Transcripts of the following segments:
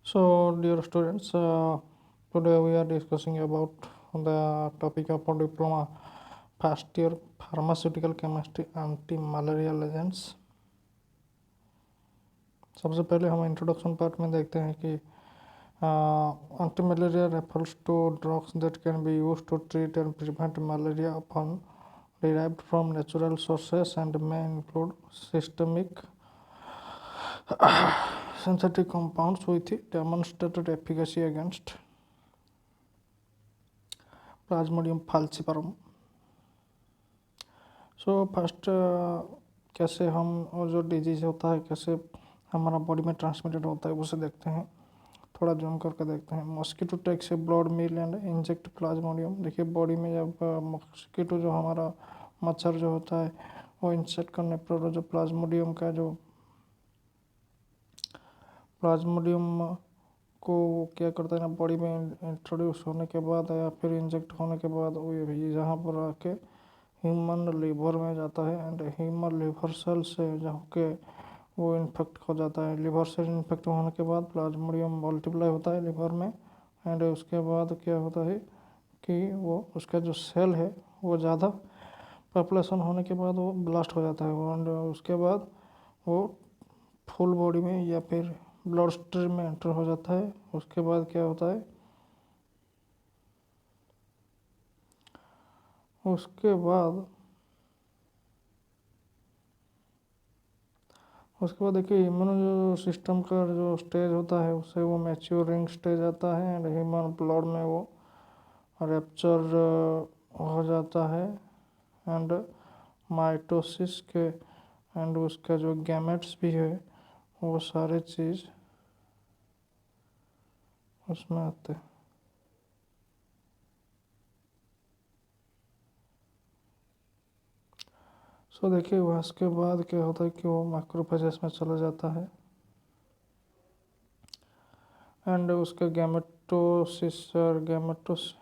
So, dear students, today we are discussing about the topic of our diploma first year pharmaceutical chemistry anti-malarial agents. सबसे पहले हम introduction part में देखते हैं कि anti malaria refers to drugs that can be use to treat and prevent malaria upon derived from natural sources and may include systemic synthetic compounds with demonstrated efficacy against plasmodium falciparum. So first कैसे हम और जो disease होता है कैसे हमारा body में transmitted होता है उसे देखते हैं, थोड़ा जूम करके देखते हैं। Mosquito takes a blood meal and inject plasmodium. देखिए बॉडी में जब मॉस्किटो जो हमारा मच्छर जो होता है वो इंसेक्ट करने पर जो प्लाज्मोडियम का जो प्लाज्मोडियम को क्या करता है ना, बॉडी में इंट्रोड्यूस होने के बाद या फिर इंजेक्ट होने के बाद वो ये जहाँ पर आके ह्यूमन लीवर में जाता है एंड ह्यूमन लीवर सेल से जाके वो इन्फेक्ट हो जाता है। लीवर सेल इन्फेक्ट होने के बाद प्लाज्मोडियम मल्टीप्लाई होता है लीवर में एंड उसके बाद क्या होता है कि वो उसका जो सेल है वो ज़्यादा पॉपुलेशन होने के बाद वो ब्लास्ट हो जाता है एंड उसके बाद वो फुल बॉडी में या फिर ब्लड स्ट्रीम में एंटर हो जाता है। उसके बाद क्या होता है, उसके बाद देखिए इम्यूनो जो सिस्टम का जो स्टेज होता है उससे वो मैच्योरिंग स्टेज आता है एंड ह्यूमन ब्लड में वो रैप्चर हो जाता है एंड माइटोसिस के एंड उसका जो गैमेट्स भी है वो सारे चीज़ उसमें आते हैं। सो देखिए वह उसके बाद क्या होता है कि वो मैक्रोफेजेस में चला जाता है एंड उसका गैमेटोसिस और गैमेटोस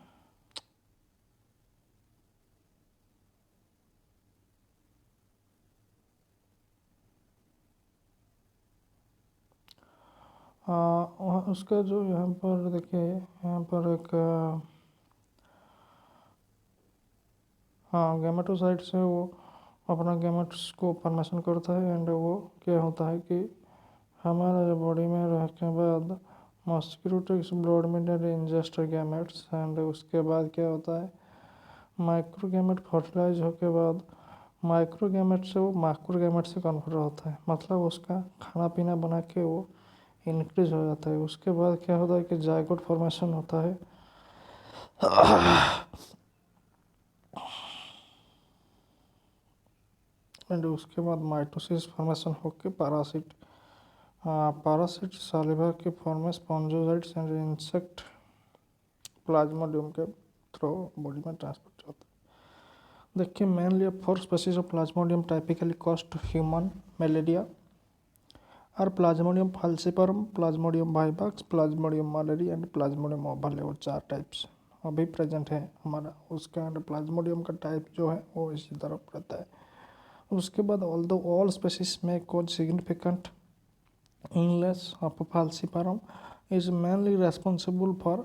उसका जो यहाँ पर देखिए यहाँ पर एक हाँ गैमेटोसाइट से वो अपना गैमेट्स को फॉर्मेशन करता है एंड वो क्या होता है कि हमारा जो बॉडी में रहने के बाद मॉस्किटो टेक्स ब्लड में इंजेस्ट गैमेट्स एंड उसके बाद क्या होता है माइक्रो गैमेट फर्टिलाइज होके बाद माइक्रो गैमेट से वो मैक्रो गैमेट से कन्वर्ट होता है, मतलब उसका खाना पीना बना के वो इंक्रीज हो जाता है। उसके बाद क्या होता है कि जायगोट फॉर्मेशन होता है एंड उसके बाद माइटोसिस फॉर्मेशन होकर पैरासिट सालिवा के फॉर्म में स्पॉन्जोसाइट्स एंड इंसेक्ट प्लाज्मोडियम के थ्रू बॉडी में ट्रांसपोर्ट होता है। देखिए mainly 4 species of plasmodium typically cause human malaria और plasmodium falciparum, plasmodium vivax, plasmodium malariae and plasmodium ovale, वो 4 टाइप्स अभी प्रेजेंट है हमारा। उसका एंड प्लाज्मोडियम का टाइप जो है वो इसी तरफ रहता है। उसके बाद ऑल्दो ऑल स्पीसीज में कोज significant illness of falciparum is mainly responsible for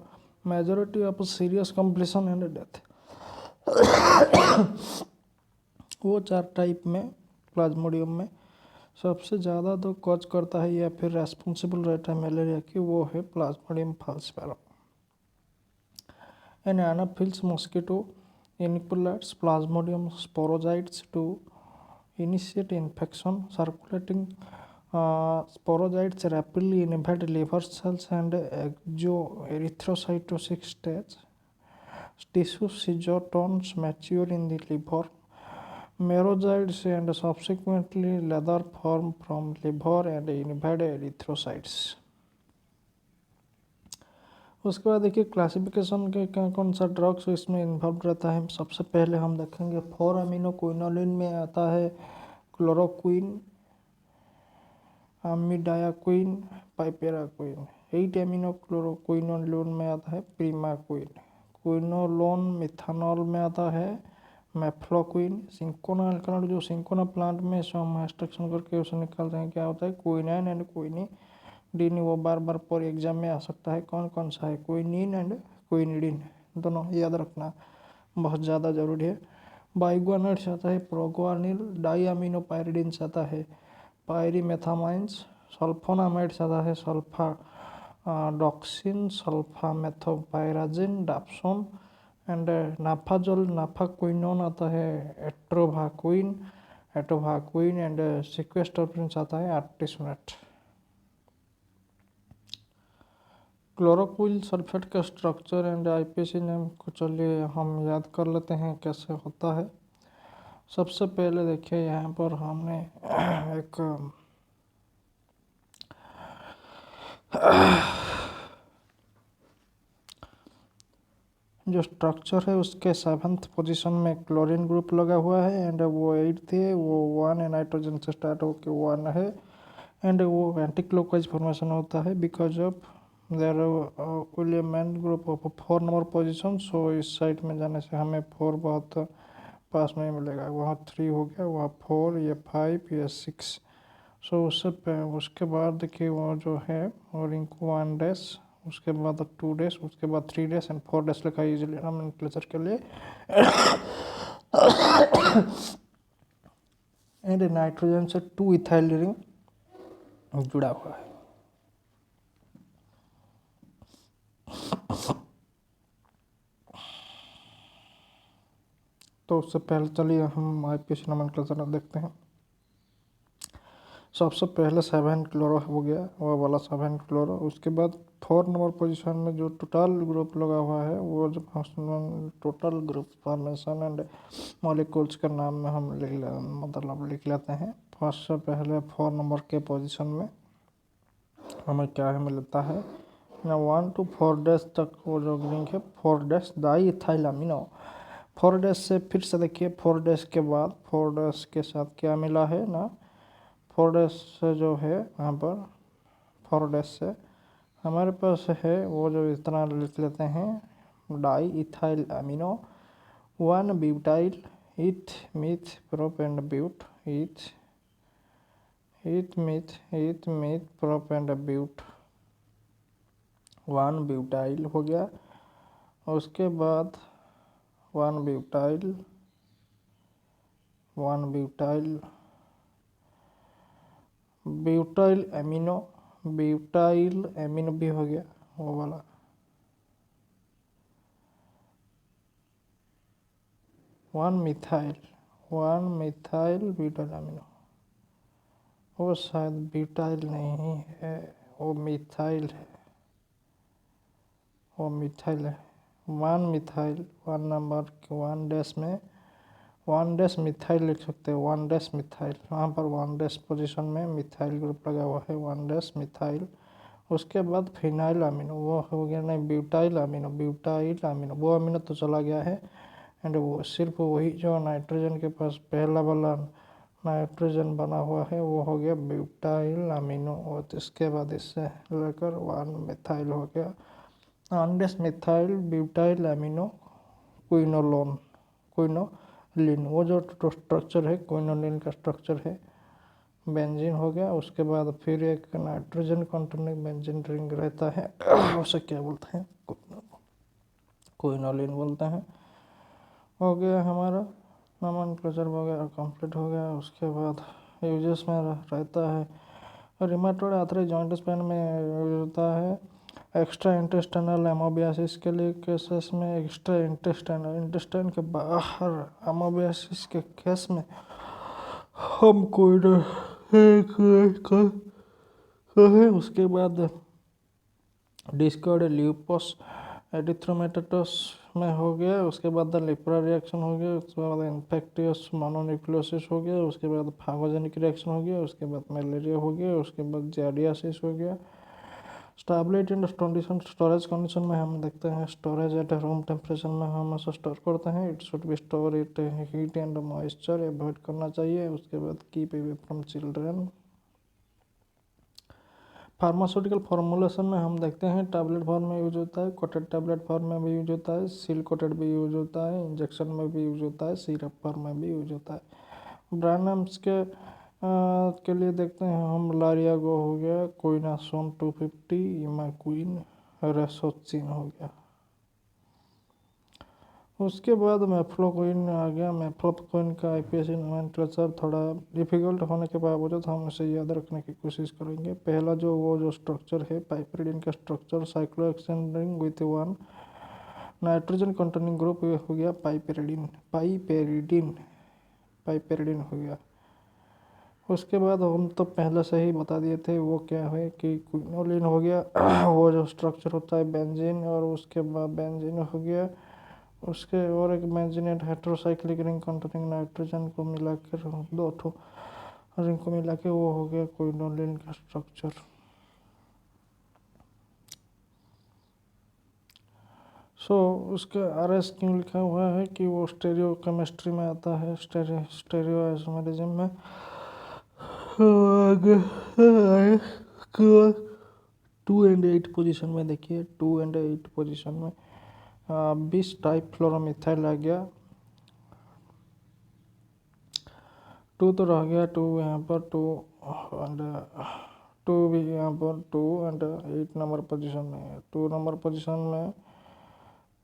majority of serious completion and death। वो 4 टाइप में प्लाज्मोडियम में सबसे ज़्यादा तो कॉज करता है या फिर रेस्पॉन्सिबल रहता है मलेरिया की, वो है plasmodium falciparum. An anopheles mosquito inoculates plasmodium sporozoites to initiate infection circulating sporozoites rapidly invade liver cells and exoerythrocytosis stage. Tissue cytokines mature in the liver merozoites and subsequently later form from liver and invade erythrocytes। उसके बाद देखिए classification के कौन सा drugs इसमें involve रहता है। सबसे पहले हम देखेंगे 4 अमीनो क्विनोलिन में आता है क्लोरोक्विन, अमीडायाक्विन, पाइपेराक्विन। 8 अमीनो क्लोरोक्विनोलोन में आता है प्रीमाक्विन, क्विनोलोन मिथानॉल में आता है मेफ्लोक्विन, सिंकोना अल्कलॉइड जो सिंकोना प्लांट में हम एक्सट्रैक्शन करके उसे निकालते हैं क्या होता है क्विनाइन एंड क्विनी डीन वो बार बार पर एग्जाम में आ सकता है, कौन कौन सा है, क्विनिन एंड क्विनिडीन, दोनों याद रखना बहुत ज़्यादा ज़रूरी है। बाइगुआनाइड्स आता है, प्रोग्वानिल, डाईअमीनोपाइरिडिन्स आता है, पायरीमेथामाइंस, सल्फोनामाइड्स आता है, सल्फा डॉक्सिन, सल्फामेथोपायराजिन, डाप्सोन एंड नाफाजोल, नाफाक्विनोन आता है, एटोवाक्विन एंड सिक्वेस्टोप्रिन आता है, आर्टिसोनेट। क्लोरोक्विल सल्फेट का स्ट्रक्चर एंड आईपीसी नेम को चलिए हम याद कर लेते हैं कैसे होता है। सबसे पहले देखिए यहाँ पर हमने एक जो स्ट्रक्चर है उसके 7th पोजीशन में क्लोरीन ग्रुप लगा हुआ है एंड वो 8th है, वो 1 नाइट्रोजन से स्टार्ट होकर 1 है एंड वो एंटी क्लॉकवाइज फॉर्मेशन होता है बिकॉज ऑफ देयर विलियमैन group of 4 number position. So इस साइड में जाने से हमें 4 बहुत पास में मिलेगा, वहाँ 3 हो गया, वहाँ 4, ये 5, ये 6। सो उसके बाद देखिए वो जो है वो रिंकू 1 डैश, उसके बाद 2 डैश, उसके बाद 3 डैश एंड 4 डैश लिखा है इजीली नोमेनक्लेचर के लिए। एंड नाइट्रोजन से 2 इथाइल रिंग जुड़ा हुआ है। तो उससे पहले चलिए हम आईपीसी नोमेनक्लेचर देखते हैं। सबसे पहले 7 क्लोरो हो गया, वो वाला 7 क्लोरो। उसके बाद 4 नंबर पोजीशन में जो टोटल ग्रुप लगा हुआ है वो जो total group formation and molecules के नाम में हम लिख लेते हैं। फर्स्ट से पहले 4 नंबर के पोजीशन में हमें क्या है मिलता है, 1 to 4 डैश तक वो जो लिंक है 4 dash die ethyl amino. 4 dash से फिर से देखिए 4 डैश के बाद 4 डैश के साथ क्या मिला है ना, 4 डैश से जो है यहाँ पर 4 डैश से हमारे पास है वो जो इतना लिख लेते हैं di ethyl amino, 1 butyl, eth meth prop and but, eth meth prop and but, 1 butyl हो गया। उसके बाद 1 ब्यूटाइल ब्यूटाइल एमिनो भी हो गया वो वाला। वन मिथाइल ब्यूटाइल एमिनो, वो शायद ब्यूटाइल नहीं है, वो मिथाइल है, वो मिथाइल है। 1 मिथाइल 1 नंबर के 1 डैश में 1 डैश मिथाइल लिख सकते हैं, 1 डैश मिथाइल, वहाँ पर 1 डैश पोजीशन में मिथाइल ग्रुप लगा हुआ है, 1 डैश मिथाइल। उसके बाद फिनाइल अमीनो, वो हो गया नहीं ब्यूटाइल अमीनो, वो अमीनो तो चला गया है एंड वो सिर्फ वही जो नाइट्रोजन के पास पहला वाला नाइट्रोजन बना हुआ है वो हो गया ब्यूटाइल अमीनो। और इसके बाद इससे लेकर 1 मिथाइल हो गया, 1 dash methyl butyl amino quinoline, वो जो स्ट्रक्चर है क्विनोलिन का स्ट्रक्चर है। बेंजीन हो गया, उसके बाद फिर एक नाइट्रोजन कॉन्टेनिंग बेंजीन रिंग रहता है, उसे क्या बोलते हैं, क्विनोलिन बोलते हैं। हो गया हमारा नोमेनक्लेचर वगैरह कंप्लीट हो गया। उसके बाद यूजेस में रहता है रिमेटॉइड आर्थराइटिस जॉइंट पेन में यूज होता है, एक्स्ट्रा इंटेस्टाइनल एमोबियासिस के लिए केसेस में, एक्स्ट्रा इंटेस्टाइन के बाहर एमोबियासिस के केस में हम कोई उसके बाद डिस्कॉर्ड ल्यूपस एरिथ्रोमेटोस में हो गया, उसके बाद लिप्रा रिएक्शन हो गया, उसके बाद इन्फेक्टियस मोनोन्यूक्लियोसिस हो गया, उसके बाद फागोजेनिक रिएक्शन हो गया, उसके बाद मलेरिया हो गया, उसके बाद जार्डियासिस हो गया। Stability and condition, storage condition में हम देखते हैं स्टोरेज एट रूम टेम्परेचर में हम इसे स्टोर करते हैं, it should be store it heat and moisture avoid करना चाहिए। उसके बाद keep away from children. Pharmaceutical formulation में हम देखते हैं टैबलेट फॉर्म में यूज होता है, कोटेड टैबलेट फॉर्म में भी यूज होता है, सील कोटेड भी यूज होता है, इंजेक्शन में भी यूज होता है, सिरप फॉर्म में भी यूज होता है। ब्रांड नेम्स के के लिए देखते हैं हम। लारियागो हो गया, क्विनासोन 250, इमाक्विन, रेसोचिन हो गया। उसके बाद मेफ्लोक्विन आ गया। मेफ्लोक्विन का आईपीएसी नोमेनक्लेचर थोड़ा डिफिकल्ट होने के बावजूद हम उसे याद रखने की कोशिश करेंगे। पहला जो स्ट्रक्चर है पाइपरिडीन का structure, cyclohexane ring with one nitrogen containing group हो गया पाइपेरिडीन। पाइपेरिडीन हो गया। उसके बाद हम तो पहले से ही बता दिए थे वो क्या है कि क्विनोलिन हो गया वो जो स्ट्रक्चर होता है बेंजीन, और उसके बाद बेंजीन हो गया। उसके और एक बेंजीनेट हेटेरोसाइक्लिक रिंग कंटेनिंग नाइट्रोजन को मिलाकर, दो ठो रिंग को मिला के वो हो गया क्विनोलिन का स्ट्रक्चर। उसका आरएस क्यों लिखा हुआ है कि वो स्टेरियो केमिस्ट्री में आता है, स्टेरियो आइसोमेरिज्म में। 2 and 8 पोजीशन में देखिए, 2 and 8 पोजीशन में 20 टाइप फ्लोरोमिथाइल आ गया। 2 तो रह गया, 2 यहाँ पर 2 एंड 2 भी यहाँ पर 2 एंड 8 नंबर पोजीशन में है। 2 नंबर पोजीशन में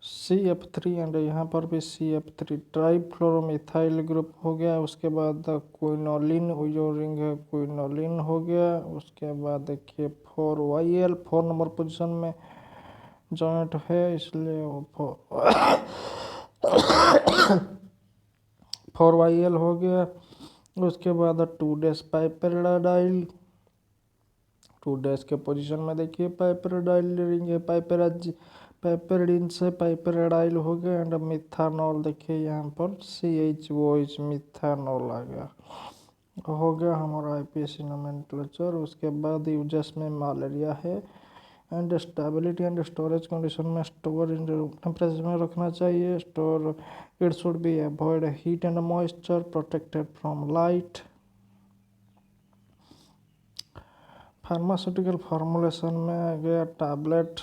CF3 एंड यहाँ पर भी CF3 ट्राइफ्लोरोमिथाइल ग्रुप हो गया। उसके बाद क्विनोलिन जो रिंग है क्विनोलिन हो गया। उसके बाद देखिए 4YL 4 नंबर पोजीशन में जॉइंट है, इसलिए वो 4YL हो गया। उसके बाद 2' पाइपेराडाइल, 2' के पोजीशन में देखिए पाइपेराडाइल रिंग है, पाइपेरिडीन से पाइपेराडाइल हो गया। एंड मिथानॉल देखिए यहाँ पर CHOH मिथानॉल आ गया, हो गया हमारा आईपीएसी नोमेनक्लेचर। उसके बाद यूजेस में मलेरिया है and stability and storage condition में स्टोर इन टेम्परेचर में रखना चाहिए। Store it should be avoid heat and moisture, protected from light. Pharmaceutical formulation में आ गया टैबलेट,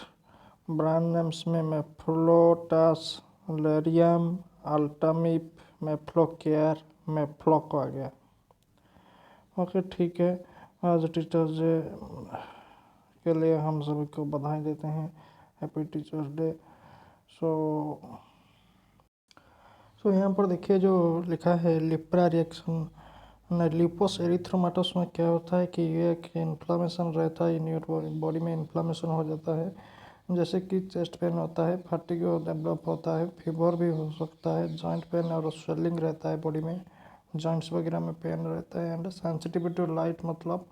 ब्रांड नेम्स में मेफ्लोटास, लेरियम, अल्टामिप, मेफ्लोकेयर, मेफ्लोक आ गया। ओके ठीक है, आज टीचर्स डे के लिए हम सभी को बधाई देते हैं, हैप्पी टीचर्स डे। सो यहाँ पर देखिए जो लिखा है लिप्रा रिएक्शन लिपोस एरिथ्रोमाटोस में क्या होता है कि ये एक इन्फ्लामेशन रहता है, इन योर बॉडी में इन्फ्लामेशन हो जाता है, जैसे कि चेस्ट पेन होता है, फटीग डेवलप होता है, फीवर भी हो सकता है, जॉइंट पेन और स्वेलिंग रहता है बॉडी में, जॉइंट्स वगैरह में पेन रहता है। एंड सेंसिटिविटी टू लाइट, मतलब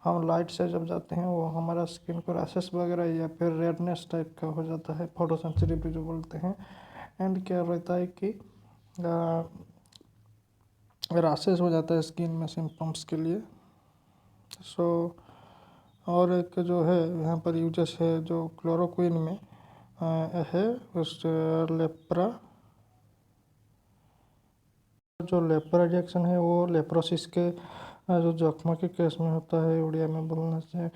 हम लाइट से जब जाते हैं वो हमारा स्किन को रैशेस वगैरह या फिर रेडनेस टाइप का हो जाता है, फोटो सेंसिटिविटी जो बोलते हैं। एंड क्या रहता है कि रैशेस हो जाता है स्किन में सिम्टम्स के लिए। और एक जो है यहाँ पर यूजेस है जो क्लोरोक्विन में है उस लेप्रा, जो लेप्रा रिएक्शन है वो लेप्रोसिस के जो जख्म के केस में होता है, उड़िया में बोलने से।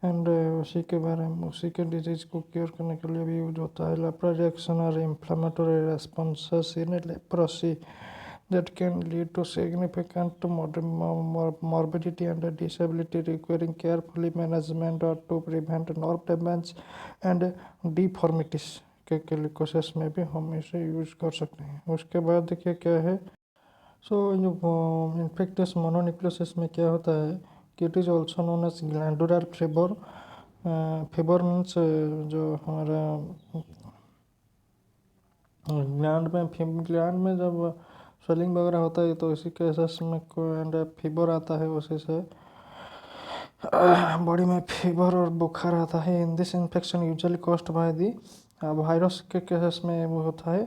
एंड उसी के बारे में उसी के डिजीज को क्योर करने के लिए भी यूज होता है। लेप्रा रिएक्शन और inflammatory responses in leprosy that can lead to significant morbidity and disability requiring carefully management or to prevent nerve damage and deformities के केसेस में भी हम इसे यूज कर सकते हैं। उसके बाद देखिए क्या है, जो इन्फेक्टियस मोनोन्यूक्लियोसिस में क्या होता है कि it is also known as glandular fever. Fever means जो हमारा ग्लैंड में जब स्वेलिंग वगैरह होता है तो इसी केसेस में एंड फीवर आता है, उसी से बॉडी में फीवर और बुखार आता है। In this infection usually caused by the virus के केसेस में वो होता है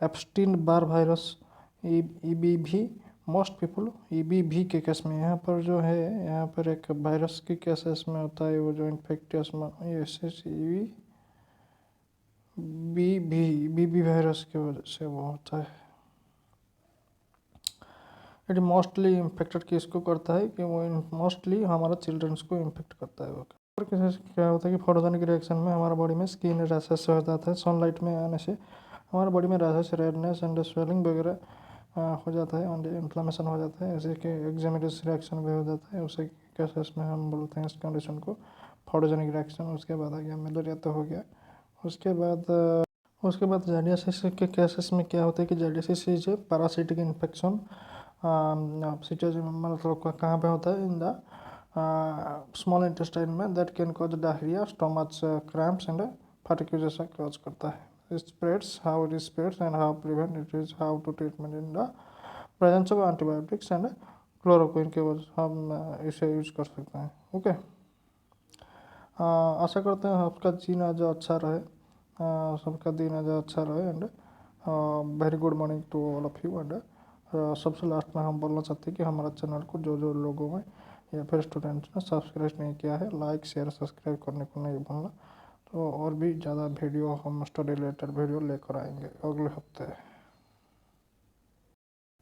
Epstein Barr virus, EBV। Most people EBV के केस में यहाँ पर जो है यहाँ पर एक वायरस के केसेस में होता है वो जो इन्फेक्टियस BB वायरस की वजह से वो होता है। इट मोस्टली इन्फेक्टेड किसको करता है कि वो मोस्टली हमारा चिल्ड्रंस को इन्फेक्ट करता है। और क्या होता है कि फोटोजेनिक रिएक्शन में हमारा बॉडी में स्किन रैशेस हो जाता है, सनलाइट में आने से हमारा बॉडी में रैशेस, रेडनेस एंड स्वेलिंग वगैरह हो जाता है, इन्फ्लेमेशन हो जाता है, ऐसे कि एक्जेमेटस रिएक्शन भी हो जाता है। उसे केसेस में हम बोलते हैं इस कंडीशन को फोटोजेनिक रिएक्शन। उसके बाद आ गया मलेरिया तो हो गया। उसके बाद जार्डियासिस के केसेस में क्या होता है कि giardiasis is a parasitic infection. मतलब कहाँ पे होता है, इन द स्मॉल इंटेस्टाइन में, that can cause diarrhoea, stomach cramps and fatigue जैसा कॉज करता है। Spreads, how it spreads and how prevent it is, how to treatment in the presence of antibiotics and chloroquine के वजह हम इसे use कर सकते हैं। ओके, आशा करते हैं आपका दिन आज अच्छा रहे, सबका दिन आज अच्छा रहे। And very good morning to all of you. And सबसे लास्ट में हम बोलना चाहते हैं कि हमारा चैनल को जो लोगों में या फिर स्टूडेंट्स ने सब्सक्राइब नहीं किया है, लाइक शेयर सब्सक्राइब करने को नहीं भूलना। तो और भी ज़्यादा वीडियो हम स्टडी रिलेटेड वीडियो लेकर आएंगे अगले हफ्ते।